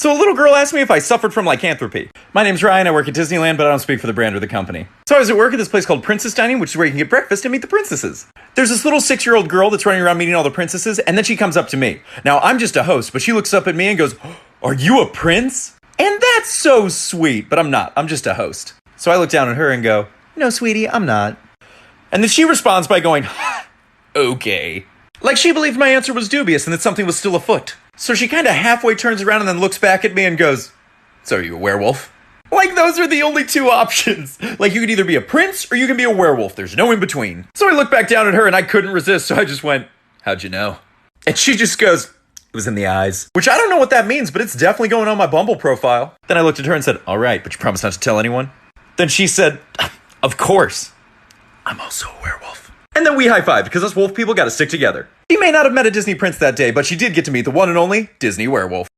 So a little girl asked me if I suffered from lycanthropy. My name's Ryan, I work at Disneyland, but I don't speak for the brand or the company. So I was at work at this place called Princess Dining, which is where you can get breakfast and meet the princesses. There's this little 6-year-old girl that's running around meeting all the princesses, and then she comes up to me. Now, I'm just a host, but she looks up at me and goes, "Are you a prince?" And that's so sweet, but I'm not. I'm just a host. So I look down at her and go, "No, sweetie, I'm not." And then she responds by going, "Okay." Like she believed my answer was dubious and that something was still afoot. So she kind of halfway turns around and then looks back at me and goes, "So are you a werewolf?" Like those are the only two options. Like you can either be a prince or you can be a werewolf. There's no in between. So I looked back down at her and I couldn't resist. So I just went, "How'd you know?" And she just goes, "It was in the eyes." Which I don't know what that means, but it's definitely going on my Bumble profile. Then I looked at her and said, "All right, but you promise not to tell anyone?" Then she said, "Of course. I'm also a werewolf." And then we high-fived because us wolf people got to stick together. She may not have met a Disney prince that day, but she did get to meet the one and only Disney werewolf.